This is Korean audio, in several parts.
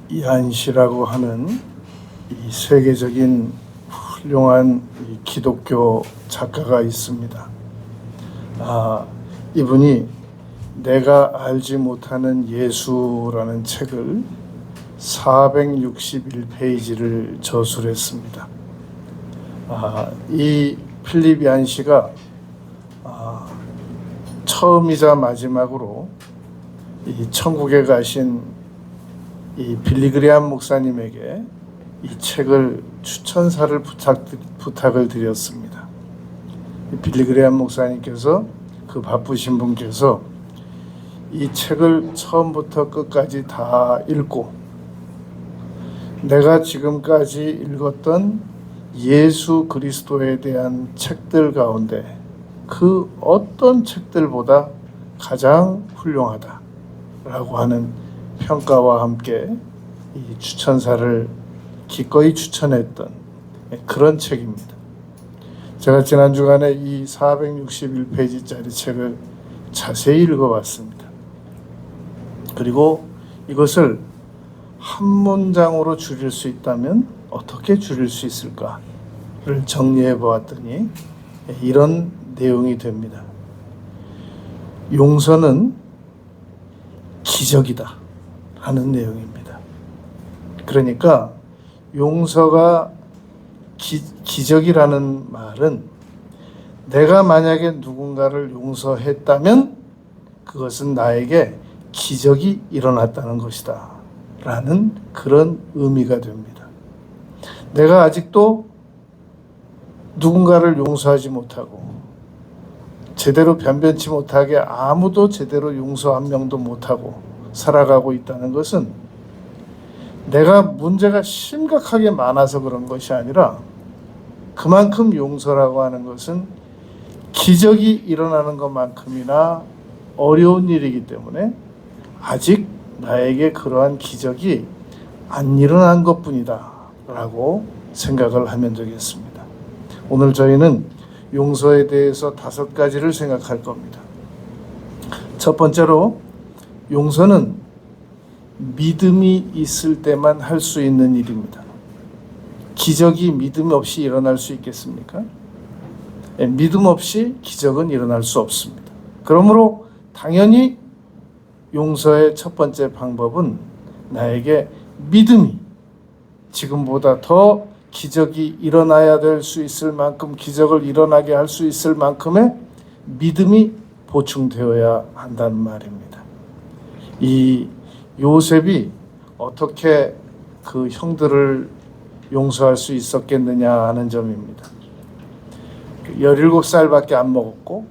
이한시라고 하는 이 세계적인 훌륭한 이 기독교 작가가 있습니다. 이분이 내가 알지 못하는 예수라는 책을 461페이지를 저술했습니다. 이 필립 이한시가 처음이자 마지막으로 이 천국에 가신 이 빌리 그레이엄 목사님에게 이 책을 추천사를 부탁을 드렸습니다. 빌리 그레이엄 목사님께서 그 바쁘신 분께서 이 책을 처음부터 끝까지 다 읽고 내가 지금까지 읽었던 예수 그리스도에 대한 책들 가운데 그 어떤 책들보다 가장 훌륭하다라고 하는 평가와 함께 이 추천사를 기꺼이 추천했던 그런 책입니다. 제가 지난 주간에 이 461페이지짜리 책을 자세히 읽어봤습니다. 그리고 이것을 한 문장으로 줄일 수 있다면 어떻게 줄일 수 있을까를 정리해 보았더니 이런 내용이 됩니다. 용서는 기적이다 하는 내용입니다. 그러니까 용서가 기적이라는 말은 내가 만약에 누군가를 용서했다면 그것은 나에게 기적이 일어났다는 것이다 라는 그런 의미가 됩니다. 내가 아직도 누군가를 용서하지 못하고 제대로 변변치 못하게 아무도 제대로 용서 한 명도 못하고 살아가고 있다는 것은 내가 문제가 심각하게 많아서 그런 것이 아니라 그만큼 용서라고 하는 것은 기적이 일어나는 것만큼이나 어려운 일이기 때문에 아직 나에게 그러한 기적이 안 일어난 것뿐이다 라고 생각을 하면 되겠습니다. 오늘 저희는 용서에 대해서 5가지를 생각할 겁니다. 첫 번째로 용서는 믿음이 있을 때만 할 수 있는 일입니다. 기적이 믿음 없이 일어날 수 있겠습니까? 믿음 없이 기적은 일어날 수 없습니다. 그러므로 당연히 용서의 첫 번째 방법은 나에게 믿음이 지금보다 더 기적이 일어나야 될 수 있을 만큼 기적을 일어나게 할 수 있을 만큼의 믿음이 보충되어야 한다는 말입니다. 이 요셉이 어떻게 그 형들을 용서할 수 있었겠느냐 하는 점입니다. 17살밖에 안 먹었고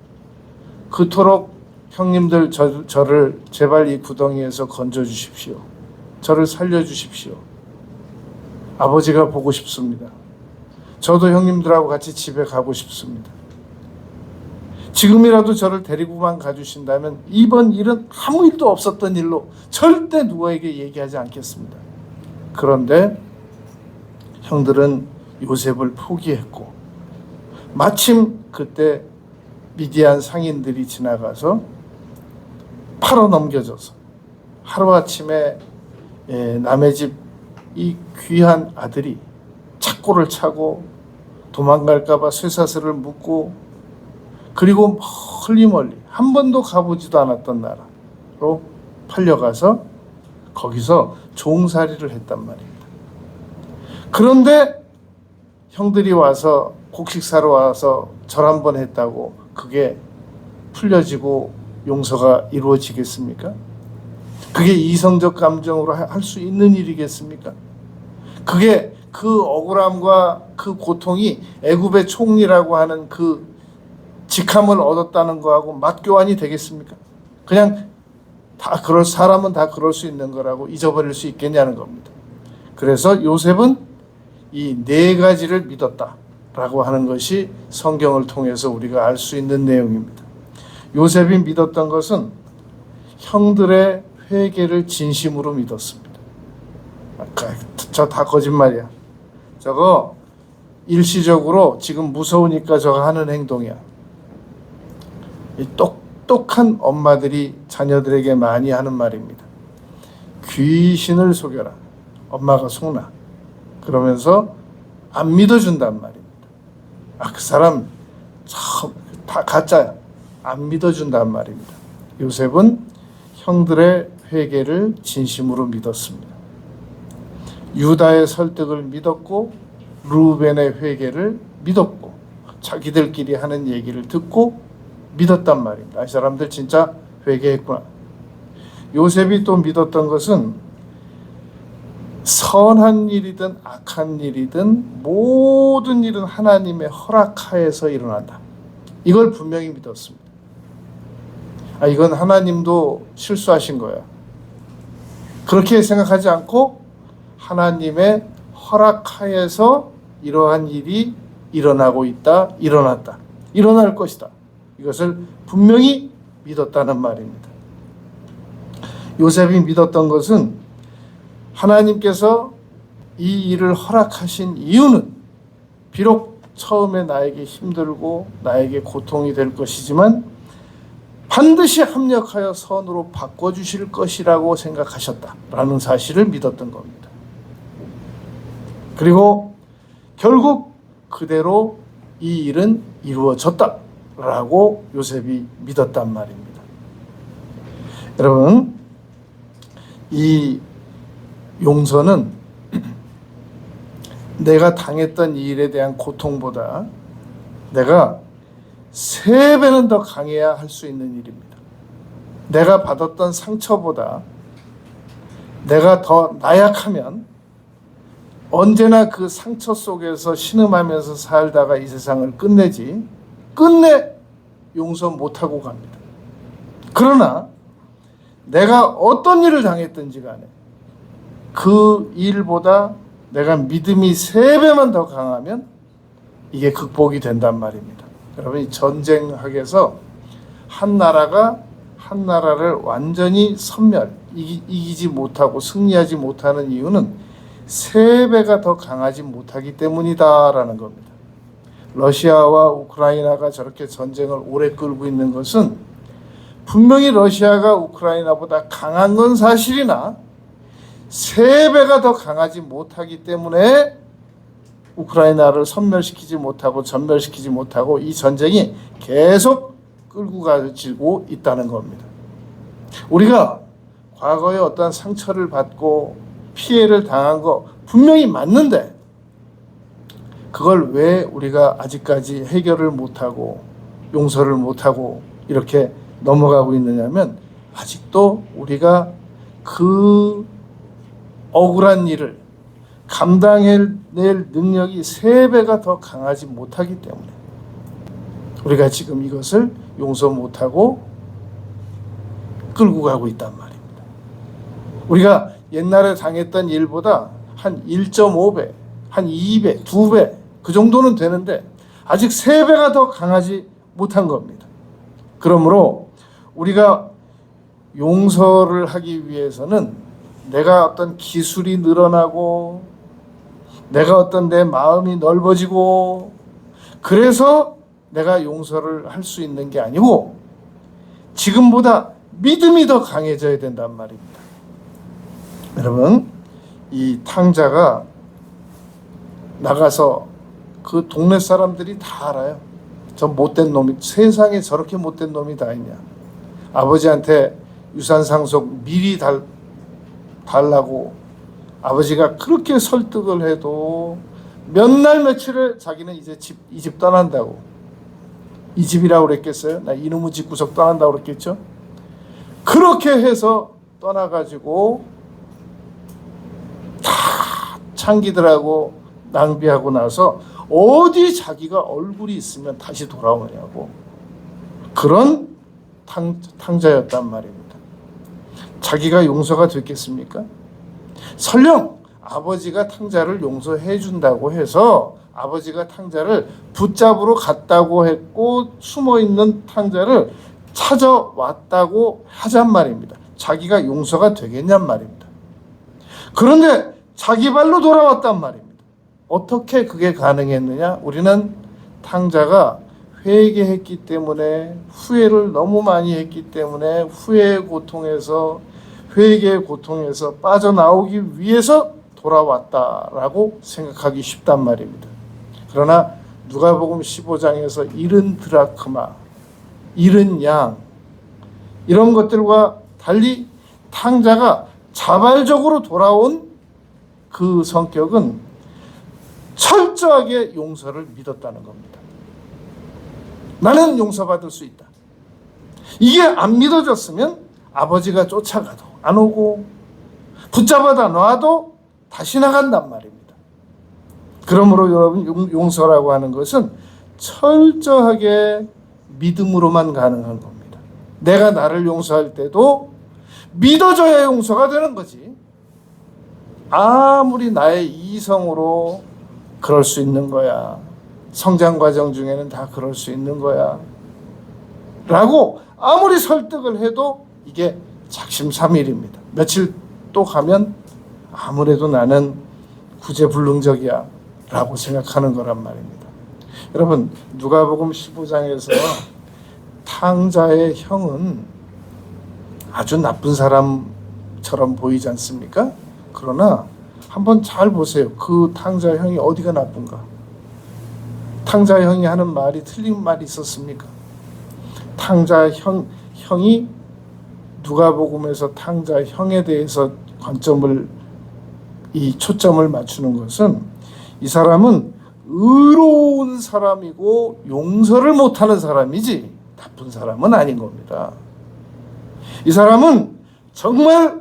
그토록 형님들 저를 제발 이 구덩이에서 건져주십시오. 저를 살려주십시오. 아버지가 보고 싶습니다. 저도 형님들하고 같이 집에 가고 싶습니다. 지금이라도 저를 데리고만 가주신다면 이번 일은 아무 일도 없었던 일로 절대 누구에게 얘기하지 않겠습니다. 그런데 형들은 요셉을 포기했고 마침 그때 미디안 상인들이 지나가서 팔아 넘겨져서 하루아침에 남의 집 이 귀한 아들이 착고를 차고 도망갈까봐 쇠사슬을 묶고 그리고 멀리 한 번도 가보지도 않았던 나라로 팔려가서 거기서 종살이를 했단 말입니다. 그런데 형들이 와서 곡식 사러 와서 절 한 번 했다고 그게 풀려지고 용서가 이루어지겠습니까? 그게 이성적 감정으로 할 수 있는 일이겠습니까? 그게 그 억울함과 그 고통이 애굽의 총리라고 하는 그 직함을 얻었다는 거하고 맞교환이 되겠습니까? 그냥 다 그럴 사람은 다 그럴 수 있는 거라고 잊어버릴 수 있겠냐는 겁니다. 그래서 요셉은 이 4가지를 믿었다라고 하는 것이 성경을 통해서 우리가 알 수 있는 내용입니다. 요셉이 믿었던 것은 형들의 회개를 진심으로 믿었습니다. 저 다 거짓말이야. 저거 일시적으로 지금 무서우니까 저거 하는 행동이야. 이 똑똑한 엄마들이 자녀들에게 많이 하는 말입니다. 귀신을 속여라. 엄마가 속나. 그러면서 안 믿어준단 말입니다. 그 사람 참 다 가짜야. 안 믿어준단 말입니다. 요셉은 형들의 회개를 진심으로 믿었습니다. 유다의 설득을 믿었고 루벤의 회개를 믿었고 자기들끼리 하는 얘기를 듣고 믿었단 말입니다. 이 사람들 진짜 회개했구나. 요셉이 또 믿었던 것은 선한 일이든 악한 일이든 모든 일은 하나님의 허락하에서 일어난다. 이걸 분명히 믿었습니다. 이건 하나님도 실수하신 거야. 그렇게 생각하지 않고 하나님의 허락하에서 이러한 일이 일어나고 있다, 일어났다, 일어날 것이다. 이것을 분명히 믿었다는 말입니다. 요셉이 믿었던 것은 하나님께서 이 일을 허락하신 이유는 비록 처음에 나에게 힘들고 나에게 고통이 될 것이지만 반드시 합력하여 선으로 바꿔주실 것이라고 생각하셨다라는 사실을 믿었던 겁니다. 그리고 결국 그대로 이 일은 이루어졌다라고 요셉이 믿었단 말입니다. 여러분, 이 용서는 내가 당했던 이 일에 대한 고통보다 내가 3배는 더 강해야 할 수 있는 일입니다. 내가 받았던 상처보다 내가 더 나약하면 언제나 그 상처 속에서 신음하면서 살다가 이 세상을 끝내지 끝내 용서 못하고 갑니다. 그러나 내가 어떤 일을 당했든지 간에 그 일보다 내가 믿음이 3배만 더 강하면 이게 극복이 된단 말입니다. 여러분, 이 전쟁학에서 한 나라가 한 나라를 완전히 이기지 못하고 승리하지 못하는 이유는 3배가 더 강하지 못하기 때문이다라는 겁니다. 러시아와 우크라이나가 저렇게 전쟁을 오래 끌고 있는 것은 분명히 러시아가 우크라이나보다 강한 건 사실이나 3배가 더 강하지 못하기 때문에 우크라이나를 섬멸시키지 못하고 전멸시키지 못하고 이 전쟁이 계속 끌고 가지고 있다는 겁니다. 우리가 과거에 어떤 상처를 받고 피해를 당한 거 분명히 맞는데 그걸 왜 우리가 아직까지 해결을 못하고 용서를 못하고 이렇게 넘어가고 있느냐면 아직도 우리가 그 억울한 일을 감당해낼 능력이 3배가 더 강하지 못하기 때문에 우리가 지금 이것을 용서 못하고 끌고 가고 있단 말입니다. 우리가 옛날에 당했던 일보다 한 1.5배, 한 2배, 2배 그 정도는 되는데 아직 3배가 더 강하지 못한 겁니다. 그러므로 우리가 용서를 하기 위해서는 내가 어떤 기술이 늘어나고 내가 어떤 내 마음이 넓어지고 그래서 내가 용서를 할 수 있는 게 아니고 지금보다 믿음이 더 강해져야 된단 말입니다. 여러분, 이 탕자가 나가서 그 동네 사람들이 다 알아요. 저 못된 놈이, 세상에 저렇게 못된 놈이 다 있냐. 아버지한테 유산 상속 미리 달라고 아버지가 그렇게 설득을 해도 몇 날 며칠에 자기는 이제 이 집 떠난다고. 이 집이라고 그랬겠어요? 나 이놈의 집 구석 떠난다고 그랬겠죠? 그렇게 해서 떠나가지고 다 창기들하고 낭비하고 나서 어디 자기가 얼굴이 있으면 다시 돌아오냐고. 그런 탕자였단 말입니다. 자기가 용서가 됐겠습니까? 설령 아버지가 탕자를 용서해 준다고 해서 아버지가 탕자를 붙잡으러 갔다고 했고 숨어있는 탕자를 찾아왔다고 하잔 말입니다. 자기가 용서가 되겠냔 말입니다. 그런데 자기 발로 돌아왔단 말입니다. 어떻게 그게 가능했느냐? 우리는 탕자가 회개했기 때문에, 후회를 너무 많이 했기 때문에 후회의 고통에서, 회개의 고통에서 빠져나오기 위해서 돌아왔다라고 생각하기 쉽단 말입니다. 그러나 누가복음 15장에서 잃은 드라크마, 잃은 양 이런 것들과 달리 탕자가 자발적으로 돌아온 그 성격은 철저하게 용서를 믿었다는 겁니다. 나는 용서받을 수 있다. 이게 안 믿어졌으면 아버지가 쫓아가도 안 오고 붙잡아다 놔도 다시 나간단 말입니다. 그러므로 여러분, 용서라고 하는 것은 철저하게 믿음으로만 가능한 겁니다. 내가 나를 용서할 때도 믿어줘야 용서가 되는 거지. 아무리 나의 이성으로 그럴 수 있는 거야, 성장 과정 중에는 다 그럴 수 있는 거야 라고 아무리 설득을 해도 이게 작심삼일입니다. 며칠 또 가면 아무래도 나는 구제불능적이야 라고 생각하는 거란 말입니다. 여러분, 누가복음 15장에서 탕자의 형은 아주 나쁜 사람처럼 보이지 않습니까? 그러나 한번 잘 보세요. 그 탕자 형이 어디가 나쁜가? 탕자 형이 하는 말이 틀린 말이 있었습니까? 탕자 형이 누가복음에서 탕자 형에 대해서 초점을 맞추는 것은 이 사람은 의로운 사람이고 용서를 못하는 사람이지 나쁜 사람은 아닌 겁니다. 이 사람은 정말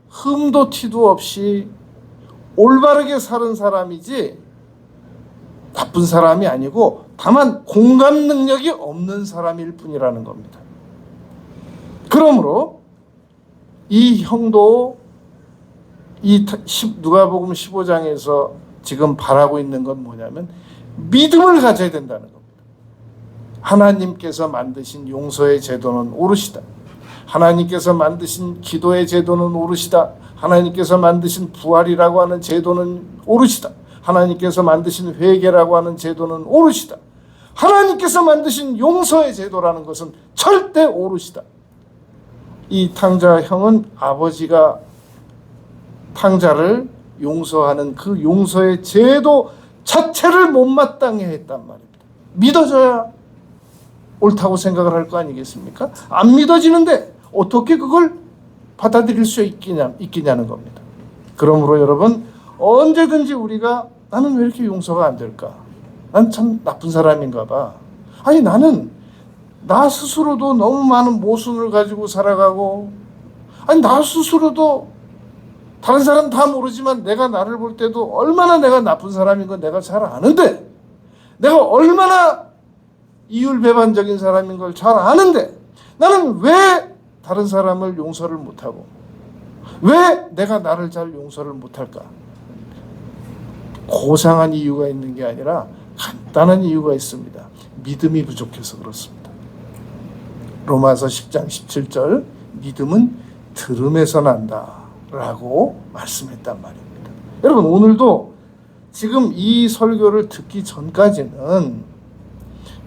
흠도 티도 없이 올바르게 사는 사람이지 나쁜 사람이 아니고 다만 공감 능력이 없는 사람일 뿐이라는 겁니다. 그러므로 이 형도 이 누가복음 15장에서 지금 바라고 있는 건 뭐냐면 믿음을 가져야 된다는 겁니다. 하나님께서 만드신 용서의 제도는 옳으시다. 하나님께서 만드신 기도의 제도는 옳으시다. 하나님께서 만드신 부활이라고 하는 제도는 옳으시다. 하나님께서 만드신 회개라고 하는 제도는 옳으시다. 하나님께서 만드신 용서의 제도라는 것은 절대 옳으시다. 이 탕자 형은 아버지가 탕자를 용서하는 그 용서의 제도 자체를 못마땅해 했단 말입니다. 믿어져야 옳다고 생각을 할 거 아니겠습니까? 안 믿어지는데 어떻게 그걸 받아들일 수 있겠냐는 겁니다. 그러므로 여러분, 언제든지 우리가 나는 왜 이렇게 용서가 안 될까? 난 참 나쁜 사람인가 봐. 아니, 나는 나 스스로도 너무 많은 모순을 가지고 살아가고, 아니, 나 스스로도 다른 사람 다 모르지만 내가 나를 볼 때도 얼마나 내가 나쁜 사람인 건 내가 잘 아는데, 내가 얼마나 이율배반적인 사람인 걸 잘 아는데 나는 왜 다른 사람을 용서를 못하고 왜 내가 나를 잘 용서를 못할까? 고상한 이유가 있는 게 아니라 간단한 이유가 있습니다. 믿음이 부족해서 그렇습니다. 로마서 10장 17절 믿음은 들음에서 난다 라고 말씀했단 말입니다. 여러분, 오늘도 지금 이 설교를 듣기 전까지는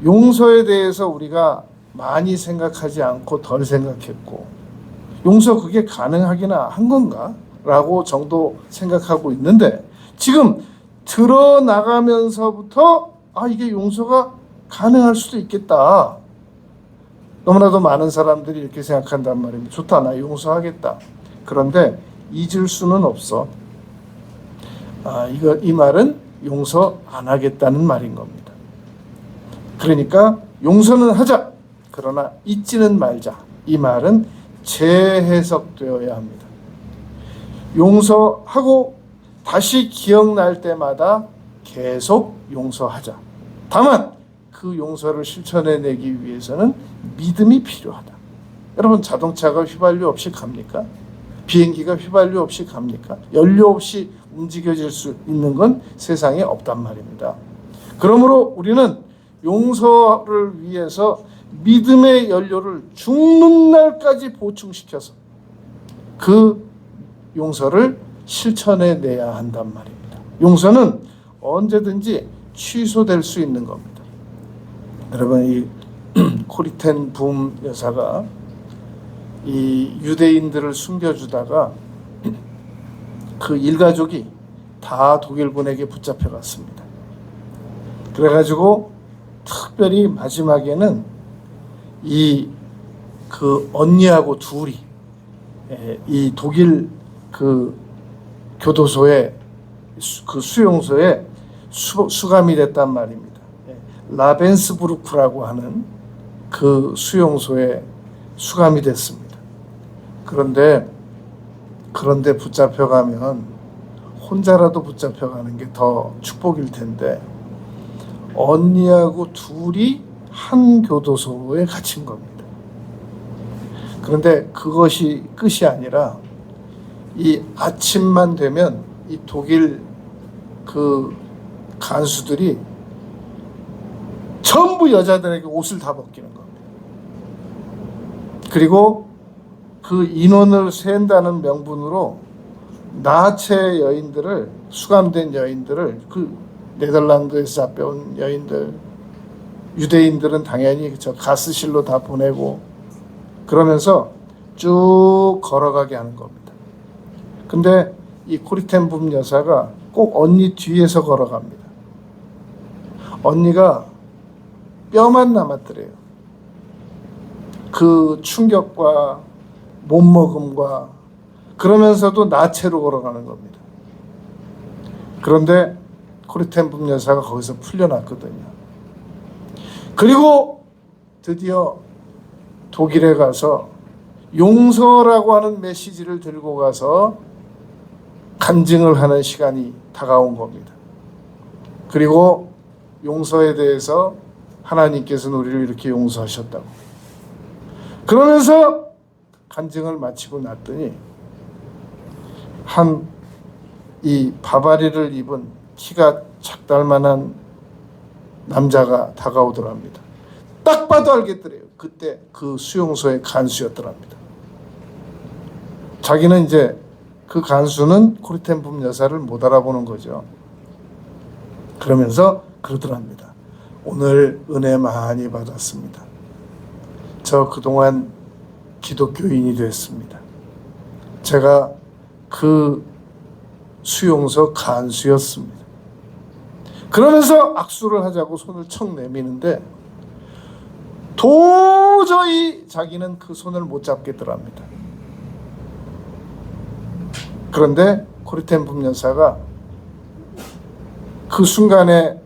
용서에 대해서 우리가 많이 생각하지 않고 덜 생각했고, 용서 그게 가능하기나 한 건가? 라고 정도 생각하고 있는데, 지금 드러나가면서부터 이게 용서가 가능할 수도 있겠다. 너무나도 많은 사람들이 이렇게 생각한단 말입니다. 좋다, 나 용서하겠다. 그런데 잊을 수는 없어. 이 말은 용서 안 하겠다는 말인 겁니다. 그러니까 용서는 하자, 그러나 잊지는 말자. 이 말은 재해석되어야 합니다. 용서하고 다시 기억날 때마다 계속 용서하자. 다만 그 용서를 실천해내기 위해서는 믿음이 필요하다. 여러분, 자동차가 휘발유 없이 갑니까? 비행기가 휘발유 없이 갑니까? 연료 없이 움직여질 수 있는 건 세상에 없단 말입니다. 그러므로 우리는 용서를 위해서 믿음의 연료를 죽는 날까지 보충시켜서 그 용서를 실천해내야 한단 말입니다. 용서는 언제든지 취소될 수 있는 겁니다. 여러분, 이 코리텐 붐 여사가 이 유대인들을 숨겨주다가 그 일가족이 다 독일군에게 붙잡혀갔습니다. 그래가지고 특별히 마지막에는 그 언니하고 둘이 이 독일 그 교도소에 그 수용소에 수감이 됐단 말입니다. 라벤스부르크라고 하는 그 수용소에 수감이 됐습니다. 그런데 붙잡혀가면 혼자라도 붙잡혀가는 게 더 축복일 텐데 언니하고 둘이 한 교도소에 갇힌 겁니다. 그런데 그것이 끝이 아니라 이 아침만 되면 이 독일 그 간수들이 전부 여자들에게 옷을 다 벗기는 겁니다. 그리고 그 인원을 센다는 명분으로 나체 여인들을, 수감된 여인들을, 그 네덜란드에서 잡혀온 여인들, 유대인들은 당연히 저 가스실로 다 보내고 그러면서 쭉 걸어가게 하는 겁니다. 근데 이 코리텐붐 여사가 꼭 언니 뒤에서 걸어갑니다. 언니가 뼈만 남았더래요. 그 충격과 못먹음과 그러면서도 나체로 걸어가는 겁니다. 그런데 코리텐붐 여사가 거기서 풀려났거든요. 그리고 드디어 독일에 가서 용서라고 하는 메시지를 들고 가서 간증을 하는 시간이 다가온 겁니다. 그리고 용서에 대해서 하나님께서는 우리를 이렇게 용서하셨다고. 그러면서 간증을 마치고 났더니 이 바바리를 입은 키가 작달만한 남자가 다가오더랍니다. 딱 봐도 알겠더래요. 그때 그 수용소의 간수였더랍니다. 자기는 이제 그 간수는 코리텐붐 여사를 못 알아보는 거죠. 그러면서 그러더랍니다. 오늘 은혜 많이 받았습니다. 저 그동안 기독교인이 됐습니다. 제가 그 수용소 간수였습니다. 그러면서 악수를 하자고 손을 척 내미는데 도저히 자기는 그 손을 못 잡겠더랍니다. 그런데 코리텐붐 여사가 그 순간에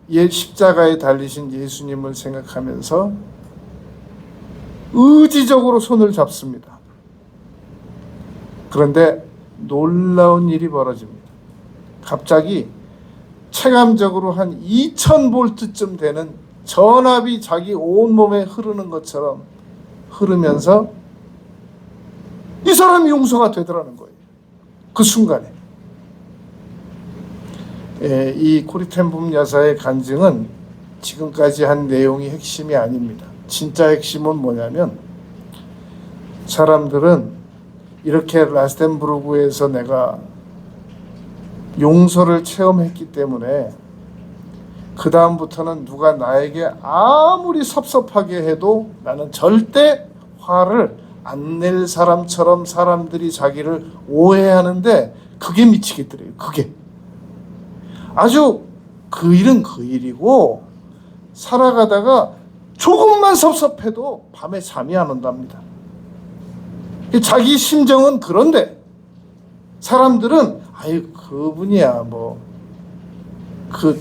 십자가에 달리신 예수님을 생각하면서 의지적으로 손을 잡습니다. 그런데 놀라운 일이 벌어집니다. 갑자기 체감적으로 한 2000볼트쯤 되는 전압이 자기 온몸에 흐르는 것처럼 흐르면서 이 사람이 용서가 되더라는 거예요. 그 순간에. 이 코리텐붐 여사의 간증은 지금까지 한 내용이 핵심이 아닙니다. 진짜 핵심은 뭐냐면 사람들은 이렇게 라스텐부르크에서 내가 용서를 체험했기 때문에 그 다음부터는 누가 나에게 아무리 섭섭하게 해도 나는 절대 화를 안 낼 사람처럼 사람들이 자기를 오해하는데 그게 미치겠더래요. 그게 아주 그 일은 그 일이고 살아가다가 조금만 섭섭해도 밤에 잠이 안 온답니다. 자기 심정은 그런데 사람들은 아유 그분이야 뭐 그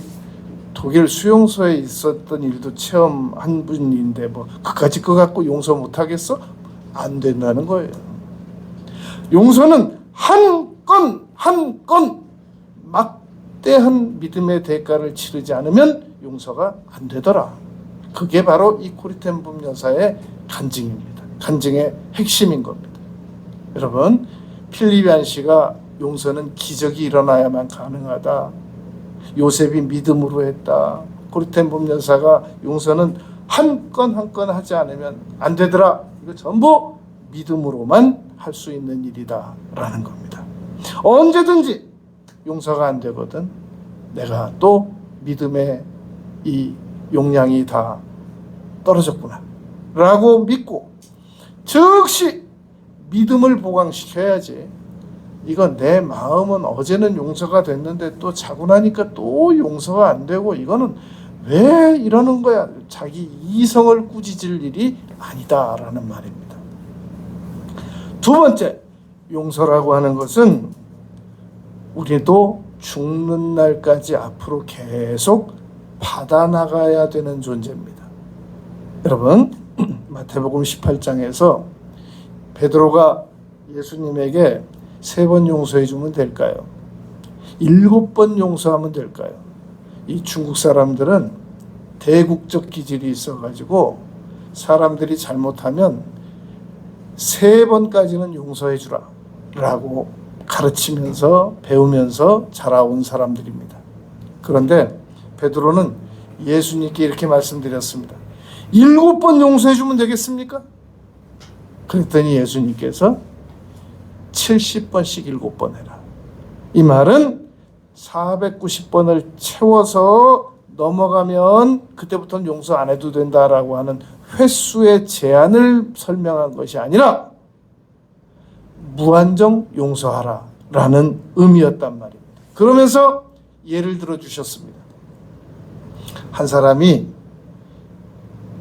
독일 수용소에 있었던 일도 체험한 분인데 뭐 그까짓 거 갖고 용서 못하겠어? 안 된다는 거예요. 용서는 한 건 막대한 믿음의 대가를 치르지 않으면 용서가 안 되더라. 그게 바로 이 코리텐붐 여사의 간증입니다. 간증의 핵심인 겁니다. 여러분, 필리비안 씨가 용서는 기적이 일어나야만 가능하다. 요셉이 믿음으로 했다. 코리텐붐 여사가 용서는 한 건 한 건 하지 않으면 안 되더라. 이거 전부 믿음으로만 할 수 있는 일이다 라는 겁니다. 언제든지 용서가 안 되거든 내가 또 믿음의 이 용량이 다 떨어졌구나 라고 믿고 즉시 믿음을 보강시켜야지 이건 내 마음은 어제는 용서가 됐는데 또 자고 나니까 또 용서가 안 되고 이거는 왜 이러는 거야? 자기 이성을 꾸짖을 일이 아니다라는 말입니다. 두 번째, 용서라고 하는 것은 우리도 죽는 날까지 앞으로 계속 받아나가야 되는 존재입니다. 여러분, 마태복음 18장에서 베드로가 예수님에게 3번 용서해 주면 될까요? 7번 용서하면 될까요? 이 중국 사람들은 대국적 기질이 있어가지고 사람들이 잘못하면 3번까지는 용서해 주라 라고 가르치면서 배우면서 자라온 사람들입니다. 그런데 베드로는 예수님께 이렇게 말씀드렸습니다. 7번 용서해 주면 되겠습니까? 그랬더니 예수님께서 70번씩 7번 해라. 이 말은 490번을 채워서 넘어가면 그때부터는 용서 안 해도 된다라고 하는 횟수의 제한을 설명한 것이 아니라 무한정 용서하라 라는 의미였단 말입니다. 그러면서 예를 들어 주셨습니다. 한 사람이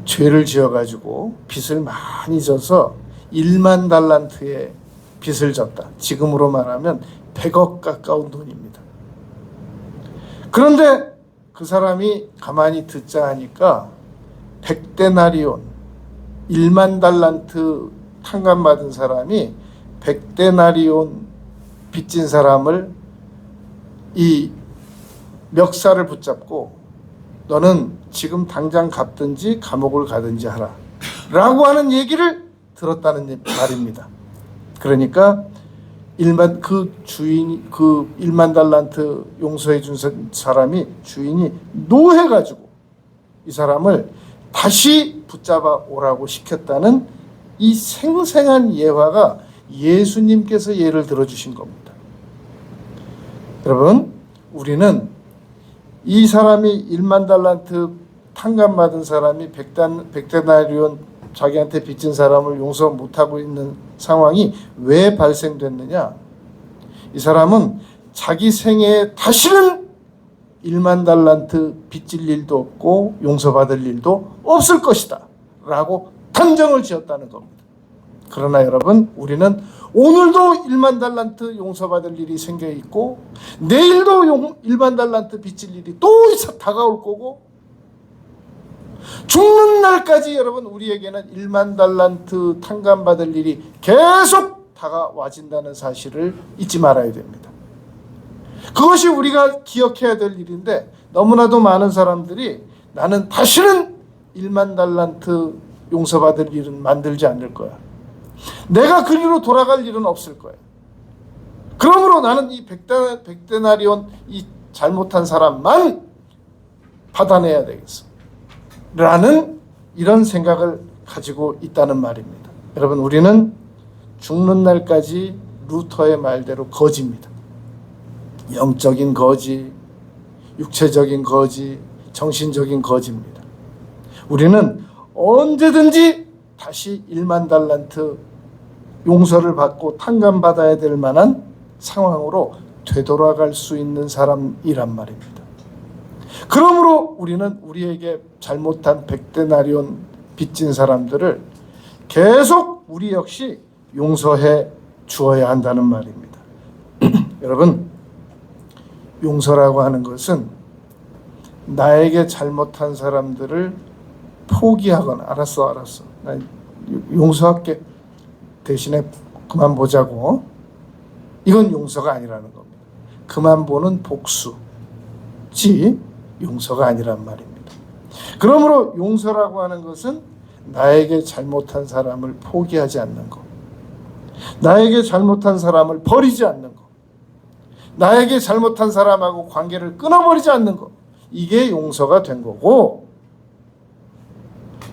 죄를 지어가지고 빚을 많이 져서 1만 달란트의 빚을 졌다. 지금으로 말하면 100억 가까운 돈입니다. 그런데 그 사람이 가만히 듣자 하니까 100데나리온 1만 달란트 탕감받은 사람이 100데나리온 빚진 사람을 이 멱살을 붙잡고 너는 지금 당장 갚든지 감옥을 가든지 하라 라고 하는 얘기를 들었다는 말입니다. 그러니까 그 주인이 그 1만 달란트 용서해 준 사람이 주인이 노해가지고 이 사람을 다시 붙잡아 오라고 시켰다는 이 생생한 예화가 예수님께서 예를 들어주신 겁니다. 여러분, 우리는 이 사람이 1만 달란트 탕감받은 사람이 100데나리온 자기한테 빚진 사람을 용서 못하고 있는 상황이 왜 발생됐느냐? 이 사람은 자기 생애에 다시는 1만 달란트 빚질 일도 없고 용서받을 일도 없을 것이다 라고 단정을 지었다는 겁니다. 그러나 여러분, 우리는 오늘도 1만 달란트 용서받을 일이 생겨 있고 내일도 1만 달란트 빚질 일이 또 다가올 거고 죽는 날까지 여러분 우리에게는 1만 달란트 탕감받을 일이 계속 다가와진다는 사실을 잊지 말아야 됩니다. 그것이 우리가 기억해야 될 일인데 너무나도 많은 사람들이 나는 다시는 1만 달란트 용서받을 일은 만들지 않을 거야. 내가 그리로 돌아갈 일은 없을 거야. 그러므로 나는 이 100데나리온 이 잘못한 사람만 받아내야 되겠어 라는 이런 생각을 가지고 있다는 말입니다. 여러분, 우리는 죽는 날까지 루터의 말대로 거지입니다. 영적인 거지, 육체적인 거지, 정신적인 거지입니다. 우리는 언제든지 다시 1만 달란트 용서를 받고 탕감받아야 될 만한 상황으로 되돌아갈 수 있는 사람이란 말입니다. 그러므로 우리는 우리에게 잘못한 100데나리온 빚진 사람들을 계속 우리 역시 용서해 주어야 한다는 말입니다. 여러분, 용서라고 하는 것은 나에게 잘못한 사람들을 포기하거나 알았어 나 용서할게 대신에 그만 보자고, 이건 용서가 아니라는 겁니다. 그만 보는 복수지 용서가 아니란 말입니다. 그러므로 용서라고 하는 것은 나에게 잘못한 사람을 포기하지 않는 것, 나에게 잘못한 사람을 버리지 않는 것, 나에게 잘못한 사람하고 관계를 끊어버리지 않는 것, 이게 용서가 된 거고,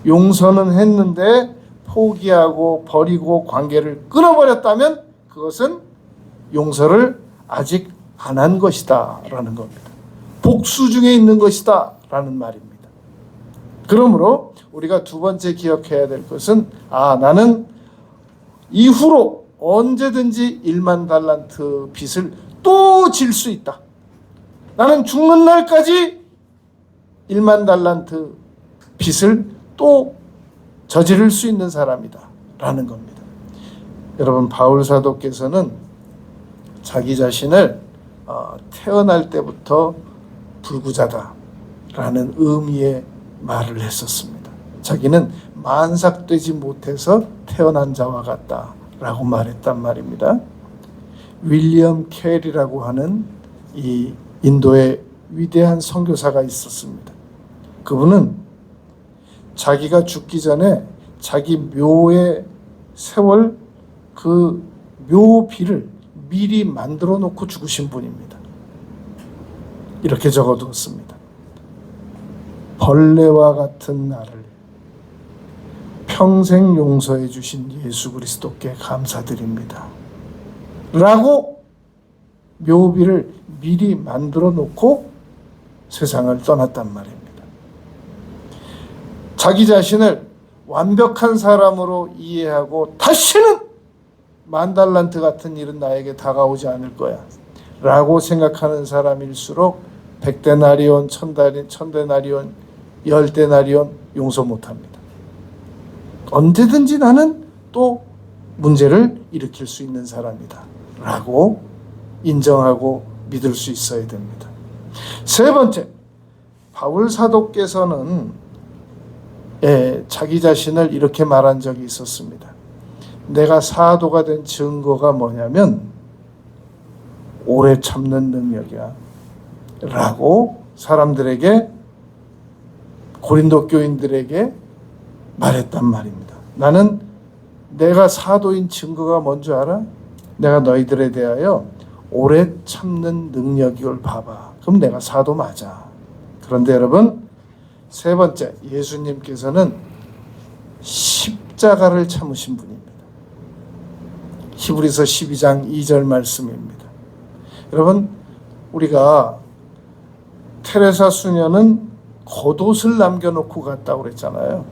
용서는 했는데 포기하고 버리고 관계를 끊어버렸다면 그것은 용서를 아직 안 한 것이다 라는 겁니다. 복수 중에 있는 것이다 라는 말입니다. 그러므로 우리가 두 번째 기억해야 될 것은 나는 이후로 언제든지 1만 달란트 빚을 또 질 수 있다. 나는 죽는 날까지 1만 달란트 빚을 또 저지를 수 있는 사람이다 라는 겁니다. 여러분, 바울 사도께서는 자기 자신을 태어날 때부터 불구자다 라는 의미의 말을 했었습니다. 자기는 만삭되지 못해서 태어난 자와 같다 라고 말했단 말입니다. 윌리엄 캐리라고 하는 이 인도의 위대한 선교사가 있었습니다. 그분은 자기가 죽기 전에 자기 묘에 세월 그 묘비를 미리 만들어 놓고 죽으신 분입니다. 이렇게 적어두었습니다. 벌레와 같은 나를 평생 용서해 주신 예수 그리스도께 감사드립니다 라고 묘비를 미리 만들어 놓고 세상을 떠났단 말입니다. 자기 자신을 완벽한 사람으로 이해하고 다시는 10,000달란트 같은 일은 나에게 다가오지 않을 거야 라고 생각하는 사람일수록 100데나리온, 1000데나리온, 10데나리온 용서 못합니다. 언제든지 나는 또 문제를 일으킬 수 있는 사람이다 라고 인정하고 믿을 수 있어야 됩니다. 세 번째, 바울 사도께서는 자기 자신을 이렇게 말한 적이 있었습니다. 내가 사도가 된 증거가 뭐냐면 오래 참는 능력이야 라고 사람들에게, 고린도 교인들에게 말했단 말입니다. 나는 내가 사도인 증거가 뭔지 알아? 내가 너희들에 대하여 오래 참는 능력을 봐봐. 그럼 내가 사도 맞아. 그런데 여러분, 세 번째, 예수님께서는 십자가를 참으신 분입니다. 히브리서 12장 2절 말씀입니다. 여러분, 우리가 테레사 수녀는 겉옷을 남겨놓고 갔다고 그랬잖아요.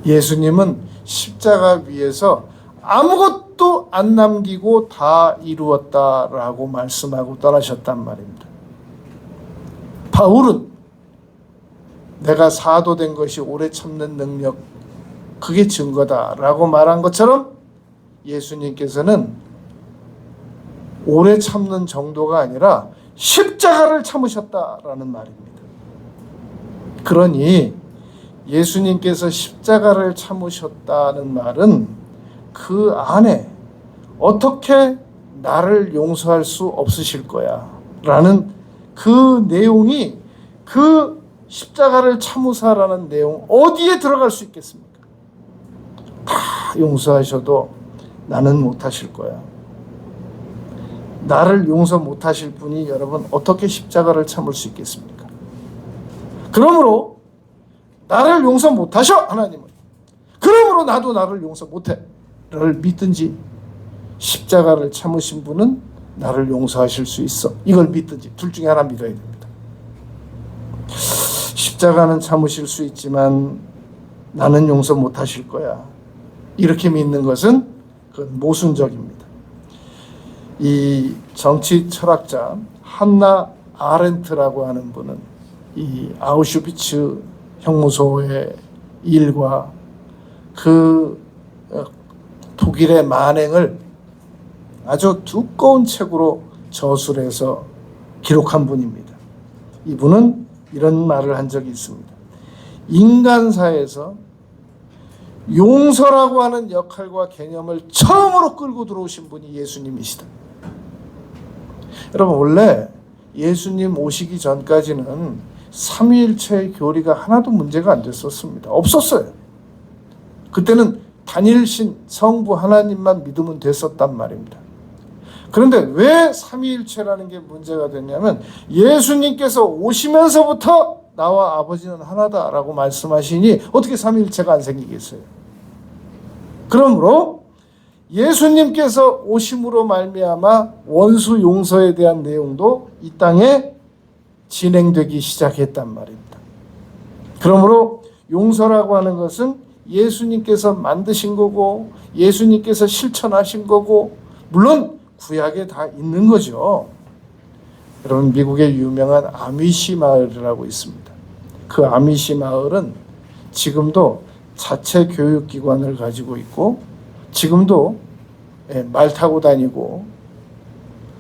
예수님은 십자가 위에서 아무것도 안 남기고 다 이루었다라고 말씀하고 떠나셨단 말입니다. 바울은 내가 사도된 것이 오래 참는 능력, 그게 증거다라고 말한 것처럼 예수님께서는 오래 참는 정도가 아니라 십자가를 참으셨다라는 말입니다. 그러니 예수님께서 십자가를 참으셨다는 말은 그 안에 어떻게 나를 용서할 수 없으실 거야 라는 그 내용이, 그 십자가를 참으사라는 내용 어디에 들어갈 수 있겠습니까? 다 용서하셔도 나는 못하실 거야. 나를 용서 못하실 분이 여러분 어떻게 십자가를 참을 수 있겠습니까? 그러므로 나를 용서 못하셔 하나님은, 그러므로 나도 나를 용서 못해 를 믿든지, 십자가를 참으신 분은 나를 용서하실 수 있어 이걸 믿든지, 둘 중에 하나 믿어야 됩니다. 십자가는 참으실 수 있지만 나는 용서 못하실 거야 이렇게 믿는 것은 그건 모순적입니다. 이 정치 철학자 한나 아렌트라고 하는 분은 이 아우슈비츠 형무소의 일과 그 독일의 만행을 아주 두꺼운 책으로 저술해서 기록한 분입니다. 이분은 이런 말을 한 적이 있습니다. 인간사에서 용서라고 하는 역할과 개념을 처음으로 끌고 들어오신 분이 예수님이시다. 여러분, 원래 예수님 오시기 전까지는 삼위일체의 교리가 하나도 문제가 안 됐었습니다. 없었어요. 그때는 단일신 성부 하나님만 믿으면 됐었단 말입니다. 그런데 왜 삼위일체라는 게 문제가 됐냐면 예수님께서 오시면서부터 나와 아버지는 하나다라고 말씀하시니 어떻게 삼위일체가 안 생기겠어요? 그러므로 예수님께서 오심으로 말미암아 원수 용서에 대한 내용도 이 땅에 진행되기 시작했단 말입니다. 그러므로 용서라고 하는 것은 예수님께서 만드신 거고 예수님께서 실천하신 거고 물론 구약에 다 있는 거죠. 여러분, 미국의 유명한 아미시 마을이라고 있습니다. 그 아미시 마을은 지금도 자체 교육기관을 가지고 있고 지금도 말 타고 다니고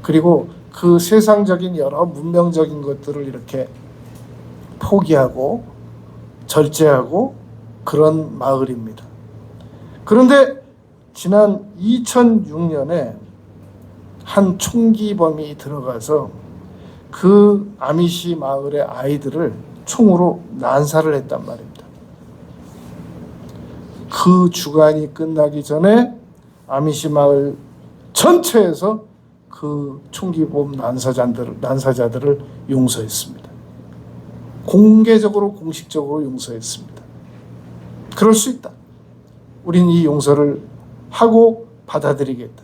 그리고 그 세상적인 여러 문명적인 것들을 이렇게 포기하고 절제하고 그런 마을입니다. 그런데 지난 2006년에 한 총기범이 들어가서 그 아미시 마을의 아이들을 총으로 난사를 했단 말입니다. 그 주간이 끝나기 전에 아미시 마을 전체에서 그 총기범 난사자들을 용서했습니다. 공개적으로 공식적으로 용서했습니다. 그럴 수 있다. 우린 이 용서를 하고 받아들이겠다.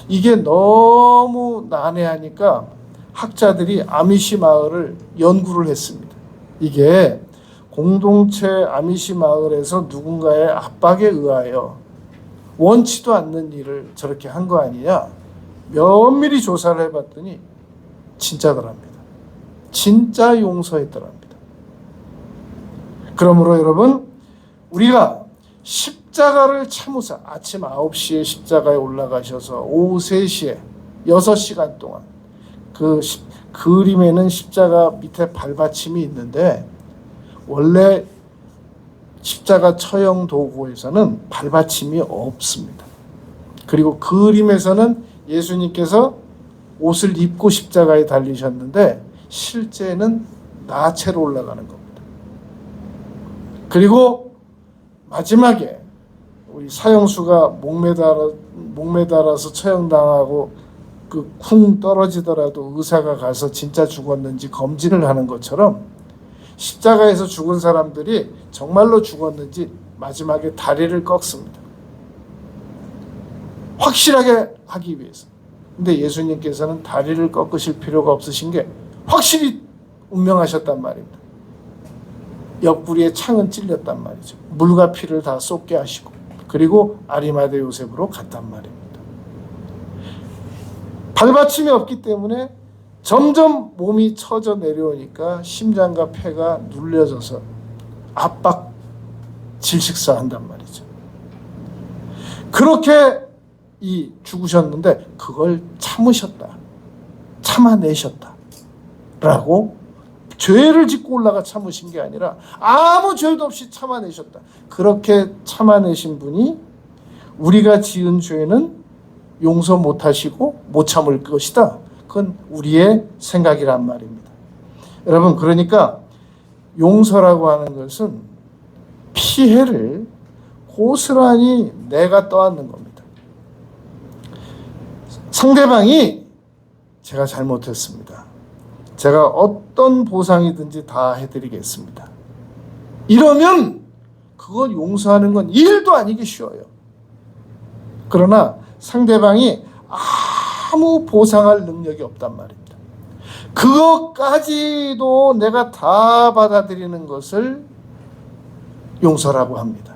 이게 너무 난해하니까 학자들이 아미시 마을을 연구를 했습니다. 이게 공동체 아미시 마을에서 누군가의 압박에 의하여 원치도 않는 일을 저렇게 한 거 아니냐 면밀히 조사를 해봤더니 진짜더랍니다. 진짜 용서했더랍니다. 그러므로 여러분, 우리가 십자가를 참으사 아침 9시에 십자가에 올라가셔서 오후 3시에 6시간 동안 그 그림에는 십자가 밑에 발받침이 있는데 원래 십자가 처형 도구에서는 발받침이 없습니다. 그리고 그림에서는 예수님께서 옷을 입고 십자가에 달리셨는데 실제는 나체로 올라가는 겁니다. 그리고 마지막에 우리 사형수가 목매달아서 처형당하고 그 쿵 떨어지더라도 의사가 가서 진짜 죽었는지 검진을 하는 것처럼 십자가에서 죽은 사람들이 정말로 죽었는지 마지막에 다리를 꺾습니다. 확실하게 하기 위해서. 근데 예수님께서는 다리를 꺾으실 필요가 없으신 게 확실히 운명하셨단 말입니다. 옆구리에 창은 찔렸단 말이죠. 물과 피를 다 쏟게 하시고 그리고 아리마대 요셉으로 갔단 말입니다. 발받침이 없기 때문에 점점 몸이 처져 내려오니까 심장과 폐가 눌려져서 압박 질식사한단 말이죠. 그렇게 죽으셨는데 그걸 참으셨다. 참아내셨다. 라고 죄를 짓고 올라가 참으신 게 아니라 아무 죄도 없이 참아내셨다. 그렇게 참아내신 분이 우리가 지은 죄는 용서 못하시고 못 참을 것이다. 그건 우리의 생각이란 말입니다. 여러분, 그러니까 용서라고 하는 것은 피해를 고스란히 내가 떠안는 겁니다. 상대방이 제가 잘못했습니다. 제가 어떤 보상이든지 다 해드리겠습니다. 이러면 그걸 용서하는 건 일도 아니기 쉬워요. 그러나 상대방이 아무 보상할 능력이 없단 말입니다. 그것까지도 내가 다 받아들이는 것을 용서라고 합니다.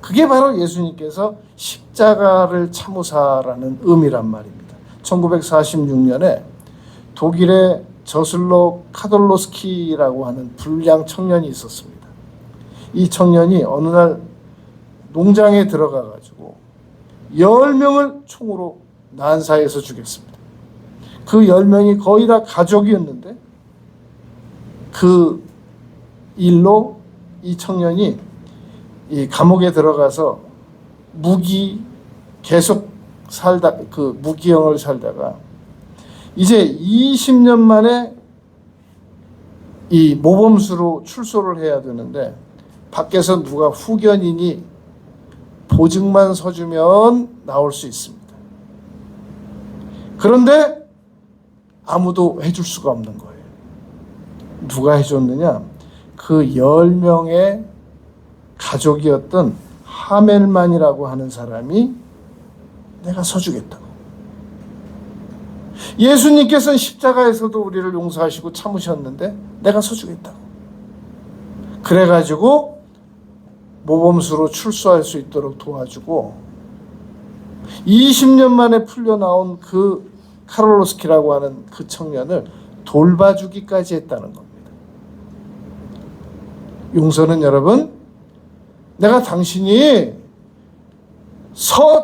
그게 바로 예수님께서 십자가를 참으사라는 의미란 말입니다. 1946년에 독일의 저슬로 카돌로스키라고 하는 불량 청년이 있었습니다. 이 청년이 어느 날 농장에 들어가가지고 10명을 총으로 난사해서 죽였습니다. 그 10명이 거의 다 가족이었는데 그 일로 이 청년이 이 감옥에 들어가서 계속 살다 그 무기형을 살다가 이제 20년 만에 이 모범수로 출소를 해야 되는데 밖에서 누가 후견인이 보증만 서주면 나올 수 있습니다. 그런데 아무도 해줄 수가 없는 거예요. 누가 해줬느냐? 그 10명의 가족이었던 하멜만이라고 하는 사람이 내가 서주겠다고. 예수님께서는 십자가에서도 우리를 용서하시고 참으셨는데 내가 서주겠다고. 그래가지고 모범수로 출소할 수 있도록 도와주고 20년 만에 풀려 나온 그 카롤로스키라고 하는 그 청년을 돌봐주기까지 했다는 겁니다. 용서는 여러분, 내가 당신이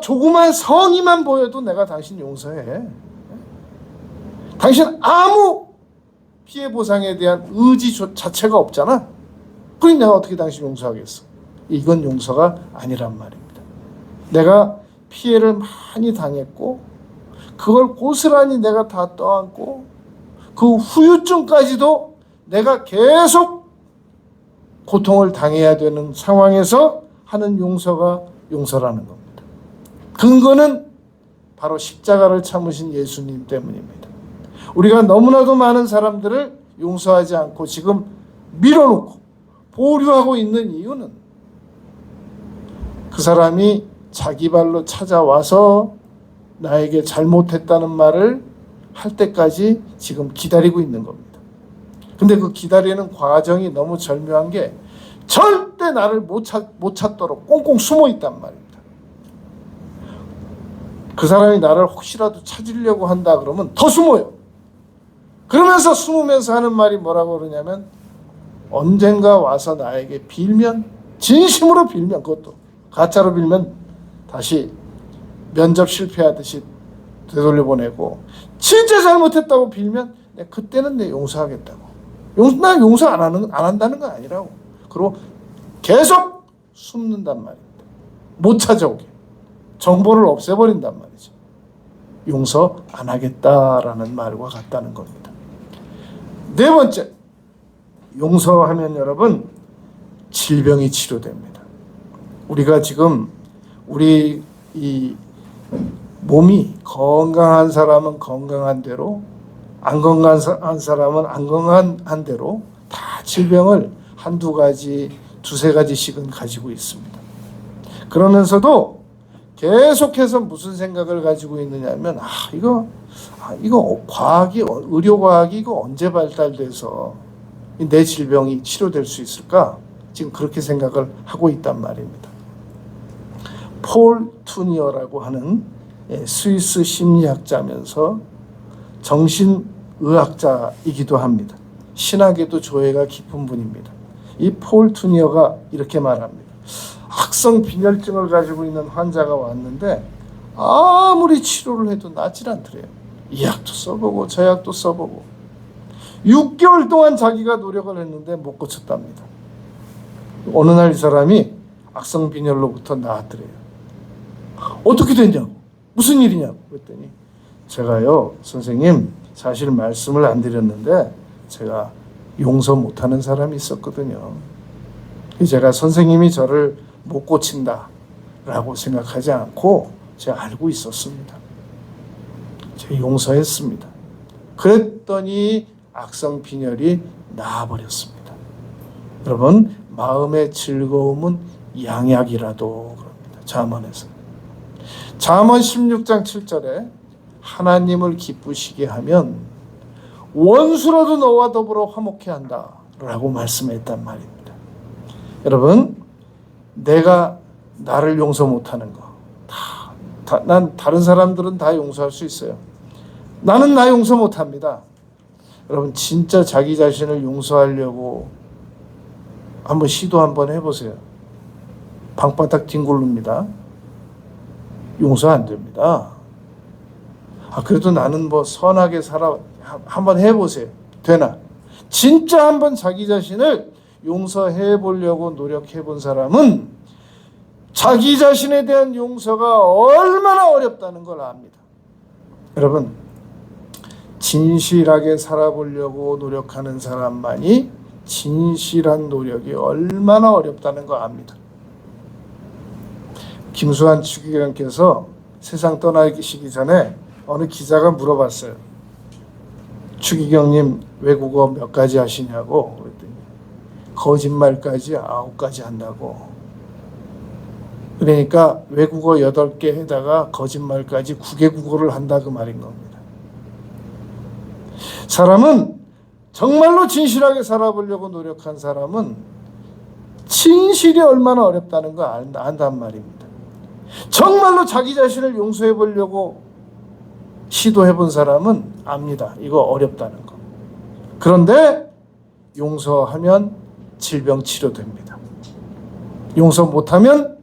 조그만 성의만 보여도 내가 당신 용서해. 당신 아무 피해 보상에 대한 의지 자체가 없잖아. 그러니 내가 어떻게 당신 용서하겠어? 이건 용서가 아니란 말입니다. 내가 피해를 많이 당했고 그걸 고스란히 내가 다 떠안고 그 후유증까지도 내가 계속 고통을 당해야 되는 상황에서 하는 용서가 용서라는 겁니다. 근거는 바로 십자가를 참으신 예수님 때문입니다. 우리가 너무나도 많은 사람들을 용서하지 않고 지금 밀어놓고 보류하고 있는 이유는 그 사람이 자기 발로 찾아와서 나에게 잘못했다는 말을 할 때까지 지금 기다리고 있는 겁니다. 근데 그 기다리는 과정이 너무 절묘한 게 절대 나를 못 찾도록 꽁꽁 숨어 있단 말입니다. 그 사람이 나를 혹시라도 찾으려고 한다 그러면 더 숨어요. 그러면서 숨으면서 하는 말이 뭐라고 그러냐면 언젠가 와서 나에게 빌면, 진심으로 빌면, 그것도 가짜로 빌면 다시 면접 실패하듯이 되돌려보내고, 진짜 잘못했다고 빌면 그때는 내 용서하겠다고. 난 용서 안 한다는 건 아니라고. 그리고 계속 숨는단 말입니다. 못 찾아오게. 정보를 없애버린단 말이죠. 용서 안 하겠다라는 말과 같다는 겁니다. 네 번째, 용서하면 여러분 질병이 치료됩니다. 우리가 지금 우리 이 몸이 건강한 사람은 건강한 대로, 안 건강한 사람은 안 건강한 대로 다 질병을 한두 가지, 두세 가지씩은 가지고 있습니다. 그러면서도 계속해서 무슨 생각을 가지고 있느냐면 이거 과학이, 의료과학이 이거 언제 발달돼서 내 질병이 치료될 수 있을까? 지금 그렇게 생각을 하고 있단 말입니다. 폴 투니어라고 하는 스위스 심리학자면서 정신의학자이기도 합니다. 신학에도 조예가 깊은 분입니다. 이 폴 투니어가 이렇게 말합니다. 악성 빈혈증을 가지고 있는 환자가 왔는데 아무리 치료를 해도 낫질 않더래요. 이 약도 써보고 저 약도 써보고 6개월 동안 자기가 노력을 했는데 못 고쳤답니다. 어느 날 이 사람이 악성 빈혈로부터 나았더래요. 어떻게 됐냐고, 무슨 일이냐고 그랬더니 제가요 선생님 사실 말씀을 안 드렸는데 제가 용서 못하는 사람이 있었거든요. 제가 선생님이 저를 못 고친다라고 생각하지 않고 제가 알고 있었습니다. 제가 용서했습니다. 그랬더니 악성 빈혈이 나아버렸습니다. 여러분, 마음의 즐거움은 양약이라도 그럽니다. 잠언에서. 잠언 16장 7절에 하나님을 기쁘시게 하면 원수라도 너와 더불어 화목해 한다 라고 말씀했단 말입니다. 여러분, 내가 나를 용서 못하는 거 난 다른 사람들은 다 용서할 수 있어요. 나는 나 용서 못합니다. 여러분, 진짜 자기 자신을 용서하려고 한번 시도 한번 해보세요. 방바닥 뒹굴릅니다. 용서 안 됩니다. 그래도 나는 선하게 살아. 한번 해보세요. 되나? 진짜 한번 자기 자신을 용서해 보려고 노력해 본 사람은 자기 자신에 대한 용서가 얼마나 어렵다는 걸 압니다. 여러분, 진실하게 살아보려고 노력하는 사람만이 진실한 노력이 얼마나 어렵다는 거 압니다. 김수환 추기경께서 세상 떠나시기 전에 어느 기자가 물어봤어요. 추기경님 외국어 몇 가지 하시냐고 그랬더니 거짓말까지 9가지 한다고. 그러니까 외국어 8개에다가 거짓말까지 9개 국어를 한다 그 말인 겁니다. 사람은 정말로 진실하게 살아보려고 노력한 사람은 진실이 얼마나 어렵다는 거 안단 말입니다. 정말로 자기 자신을 용서해 보려고 시도해 본 사람은 압니다. 이거 어렵다는 거. 그런데 용서하면 질병 치료됩니다. 용서 못하면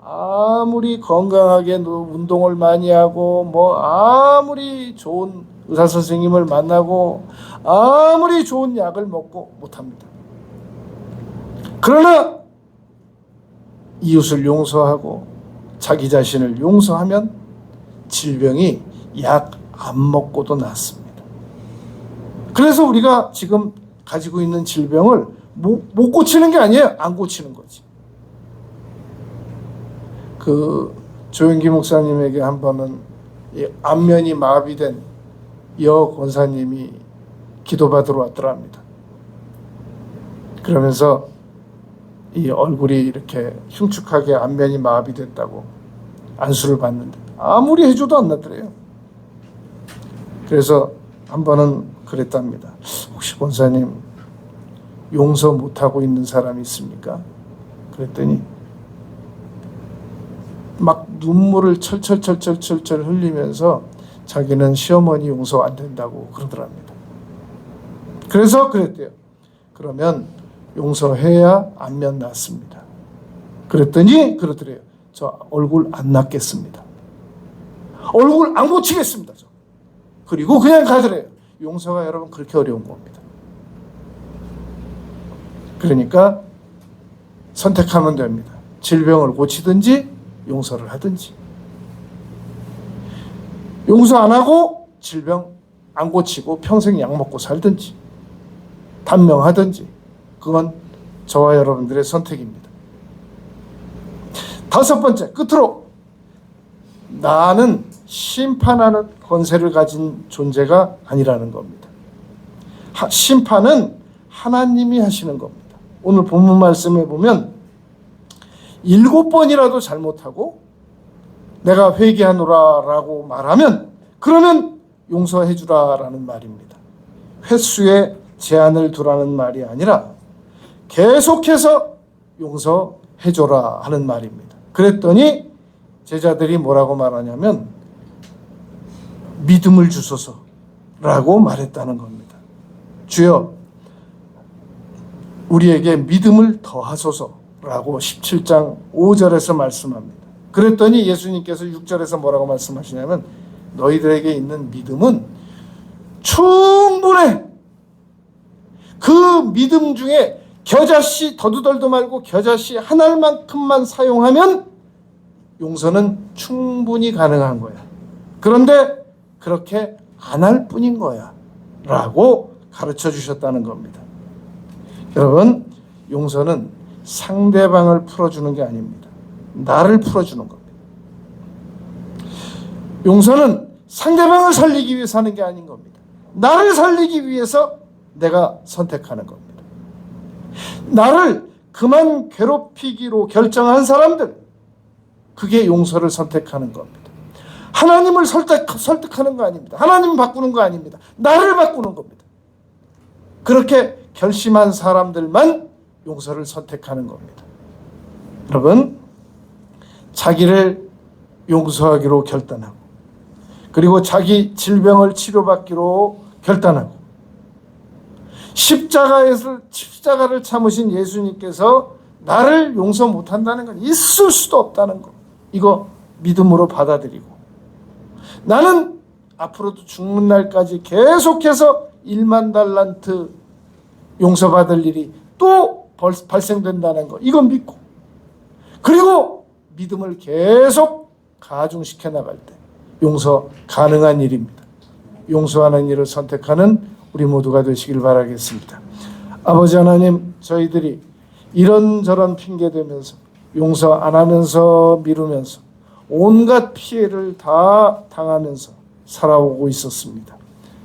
아무리 건강하게 운동을 많이 하고 아무리 좋은 의사 선생님을 만나고 아무리 좋은 약을 먹고 못합니다. 그러나 이웃을 용서하고 자기 자신을 용서하면 질병이 약 안 먹고도 낫습니다. 그래서 우리가 지금 가지고 있는 질병을 못 고치는 게 아니에요. 안 고치는 거지. 조영기 목사님에게 한 번은 안면이 마비된 여 권사님이 기도받으러 왔더랍니다. 그러면서 이 얼굴이 이렇게 흉측하게 안면이 마비됐다고 안수를 받는데 아무리 해줘도 안 낫더래요. 그래서 한 번은 그랬답니다. 혹시 권사님 용서 못하고 있는 사람이 있습니까? 그랬더니 막 눈물을 철철 흘리면서 자기는 시어머니 용서 안 된다고 그러더랍니다. 그래서 그랬대요. 그러면 용서해야 안면 낫습니다. 그랬더니 그러더래요. 저 얼굴 안 낫겠습니다. 얼굴 안 고치겠습니다. 저. 그리고 그냥 가더래요. 용서가 여러분 그렇게 어려운 겁니다. 그러니까 선택하면 됩니다. 질병을 고치든지 용서를 하든지. 용서 안 하고 질병 안 고치고 평생 약 먹고 살든지 단명하든지 그건 저와 여러분들의 선택입니다. 다섯 번째, 끝으로 나는 심판하는 권세를 가진 존재가 아니라는 겁니다. 심판은 하나님이 하시는 겁니다. 오늘 본문 말씀에 보면 7번이라도 잘못하고 내가 회개하노라라고 말하면 그러면 용서해 주라라는 말입니다. 횟수에 제한을 두라는 말이 아니라 계속해서 용서해 줘라 하는 말입니다. 그랬더니 제자들이 뭐라고 말하냐면 믿음을 주소서라고 말했다는 겁니다. 주여 우리에게 믿음을 더하소서라고 17장 5절에서 말씀합니다. 그랬더니 예수님께서 6절에서 뭐라고 말씀하시냐면 너희들에게 있는 믿음은 충분해. 그 믿음 중에 겨자씨 더두덜도 말고 겨자씨 한 알만큼만 사용하면 용서는 충분히 가능한 거야. 그런데 그렇게 안 할 뿐인 거야 라고 가르쳐 주셨다는 겁니다. 여러분, 용서는 상대방을 풀어주는 게 아닙니다. 나를 풀어주는 겁니다. 용서는 상대방을 살리기 위해서 하는 게 아닌 겁니다. 나를 살리기 위해서 내가 선택하는 겁니다. 나를 그만 괴롭히기로 결정한 사람들, 그게 용서를 선택하는 겁니다. 하나님을 설득하는 거 아닙니다. 하나님 바꾸는 거 아닙니다. 나를 바꾸는 겁니다. 그렇게 결심한 사람들만 용서를 선택하는 겁니다. 여러분, 자기를 용서하기로 결단하고 그리고 자기 질병을 치료받기로 결단하고 십자가를 참으신 예수님께서 나를 용서 못한다는 건 있을 수도 없다는 거, 이거 믿음으로 받아들이고 나는 앞으로도 죽는 날까지 계속해서 1만 달란트 용서받을 일이 또 발생된다는 거, 이건 믿고 그리고 믿음을 계속 가중시켜 나갈 때 용서 가능한 일입니다. 용서하는 일을 선택하는 우리 모두가 되시길 바라겠습니다. 아버지 하나님, 저희들이 이런저런 핑계대면서 용서 안 하면서 미루면서 온갖 피해를 다 당하면서 살아오고 있었습니다.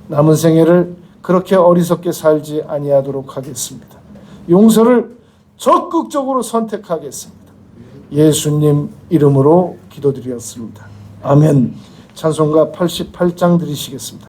남은 생애를 그렇게 어리석게 살지 아니하도록 하겠습니다. 용서를 적극적으로 선택하겠습니다. 예수님 이름으로 기도드렸습니다. 아멘. 찬송가 88장 드리시겠습니다.